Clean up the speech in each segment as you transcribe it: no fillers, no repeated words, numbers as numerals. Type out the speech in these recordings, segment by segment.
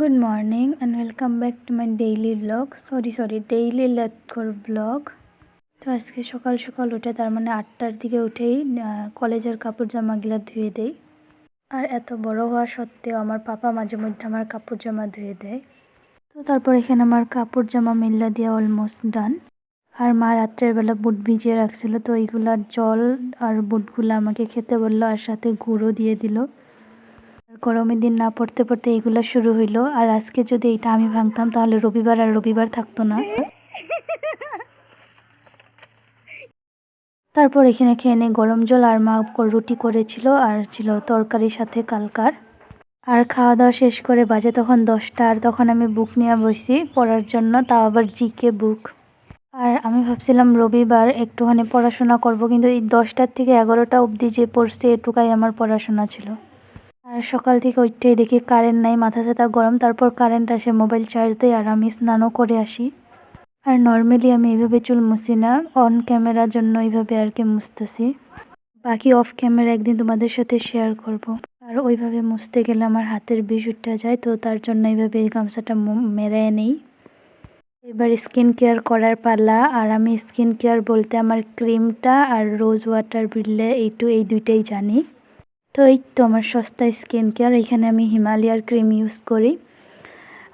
Good morning and welcome back to my daily vlog. Daily lecture vlog. তো আজকে সকাল সকাল উঠে তার মানে 8টার দিকে উঠেই কলেজের কাপড় জামাগুলো ধুয়ে দেই। আর এত বড় হওয়া সত্ত্বেও আমার পাপা মাঝে মধ্যে আমার কাপড় জামা ধুয়ে দেয়। তো তারপর এখানে আমার কাপড় জামা মেলা দিয়ে অলমোস্ট ডান। আর মা রাত্রের বেলা বুট ভিজিয়ে রাখছিল, তো এইগুলার জল আর বুটগুলো আমাকে খেতে বললো, আর সাথে গুঁড়ো দিয়ে দিল। গরমের দিন না পড়তে পড়তে এইগুলো শুরু হইলো। আর আজকে যদি এটা আমি ভাঙতাম তাহলে রবিবার থাকতো না। তারপর এখানে খেয়ে নিয়ে গরম জল আর মা রুটি করেছিল আর ছিল তরকারির সাথে কালকার। আর খাওয়া দাওয়া শেষ করে বাজে তখন 10টা, আর তখন আমি বুক নিয়ে বসি পড়ার জন্য, তাও আবার জিকে বুক। আর আমি ভাবছিলাম রবিবার একটুখানি পড়াশোনা করব, কিন্তু এই 10টার থেকে 11টা অবধি যে পড়ছি এটুকাই আমার পড়াশোনা ছিল। আর সকাল থেকে উঠতেই দেখি কারেন্ট নাই, মাথা ব্যথা গরম। তারপর কারেন্ট আসে, মোবাইল চার্জ দেয় আর আমি স্নানও করে আসি। আর নর্মালি আমি এইভাবে চুল মুছি না, অন ক্যামেরার জন্য এইভাবে আর কি মুছতেছি। বাকি অফ ক্যামেরা একদিন তোমাদের সাথে শেয়ার করব। আর ওইভাবে মুছতে গেলে আমার হাতের বিষ উঠে যায়, তো তার জন্য এইভাবে এই গামছাটা মেরায় নেই। এবার স্কিন কেয়ার করার পালা। আর আমি স্কিন কেয়ার বলতে আমার ক্রিমটা আর রোজ ওয়াটার বিললে এই দুইটাই জানি। তো এই তো আমার সস্তা স্কিন কেয়ার। এখানে আমি হিমালয়ার ক্রিম ইউজ করি,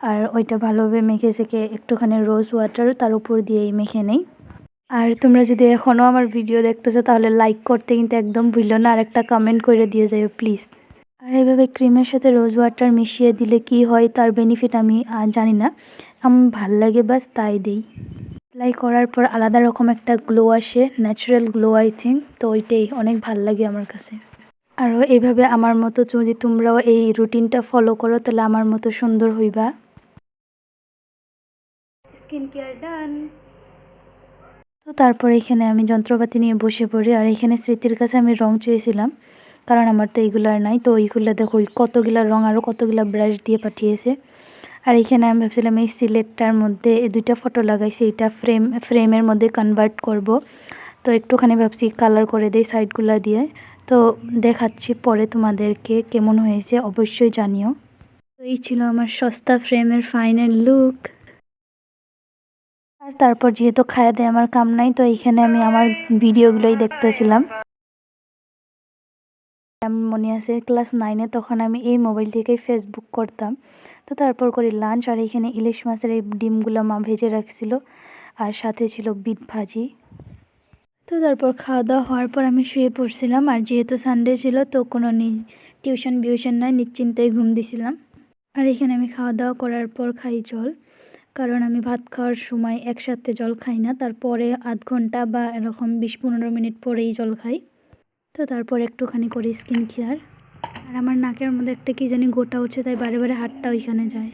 আর ওইটা ভালোভাবে মেখে সেকে একটুখানি রোজ ওয়াটার তার উপর দিয়েই মেখে নেই। আর তোমরা যদি এখনও আমার ভিডিও দেখতেছো তাহলে লাইক করতে কিন্তু একদম ভুলো না, আর একটা কমেন্ট করে দিয়ে যাও প্লিজ। আর এইভাবে ক্রিমের সাথে রোজ ওয়াটার মিশিয়ে দিলে কি হয় তার বেনিফিট আমি জানি না, আমার ভাল লাগে বাস তাই দিই। অ্যাপ্লাই করার পর আলাদা রকম একটা গ্লো আসে, ন্যাচারাল গ্লো আই থিঙ্ক, তো ওইটাই অনেক ভাল লাগে আমার কাছে। আরও এইভাবে আমার মতো যদি তোমরাও এই রুটিনটা ফলো করো তাহলে আমার মতো সুন্দর হইবা। স্কিন কেয়ার ডান। তো তারপর এখানে আমি যন্ত্রপাতি নিয়ে বসে পড়ি। আর এখানে স্মৃতির কাছে আমি রং চেয়েছিলাম, কারণ আমার তো এইগুলার নাই। তো ওইগুলো দেখো কতগুলা রং আরও কতগুলা ব্রাশ দিয়ে পাঠিয়েছে। আর এখানে আমি ভাবছিলাম এই সিলেটটার মধ্যে 2টা ফটো লাগাইছি, এটা ফ্রেমের মধ্যে কনভার্ট করব। তো একটুখানি ভাবছি কালার করে দিই সাইডগুলো দিয়ে। তো দেখাচ্ছি পরে তোমাদেরকে কেমন হয়েছে, অবশ্যই জানিও। তো এই ছিল আমার সস্তা ফ্রেমের ফাইনাল লুক। আর তারপর যেহেতু খাওয়া দেয় আমার কাম নাই, তো এইখানে আমি আমার ভিডিওগুলোই দেখতেছিলাম। আমি মনে আছে ক্লাস 9-এ তখন আমি এই মোবাইল থেকেই ফেসবুক করতাম। তো তারপর করি লাঞ্চ। আর এখানে ইলিশ মাছের এই ডিমগুলো মা ভেজে রাখছিল, আর সাথে ছিল বিট ভাজি। তো তারপর খাওয়া দাওয়া হওয়ার পর আমি শুয়ে পড়ছিলাম। আর যেহেতু সানডে ছিল তো কোনো টিউশন নাই, নিশ্চিন্তায় ঘুম দিছিলাম। আর এখানে আমি খাওয়া দাওয়া করার পর খাই জল, কারণ আমি ভাত খাওয়ার সময় একসাথে জল খাই না, তারপরে আধ ঘন্টা বা এরকম 20-15 মিনিট পরেই জল খাই। তো তারপর একটুখানি করি স্কিন কেয়ার। আর আমার নাকের মধ্যে একটা কি জানি গোটা উঠছে, তাই বারে বারে হাতটা ওইখানে যায়।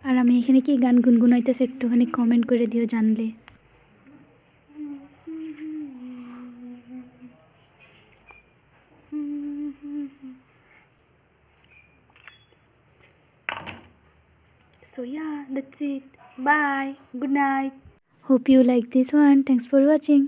আর আমি এখানে কি গান গুনগুনাইতেছে একটুখানি কমেন্ট করে দিও জানলে। So yeah, that's it. Bye. Good night. Hope you like this one. Thanks for watching.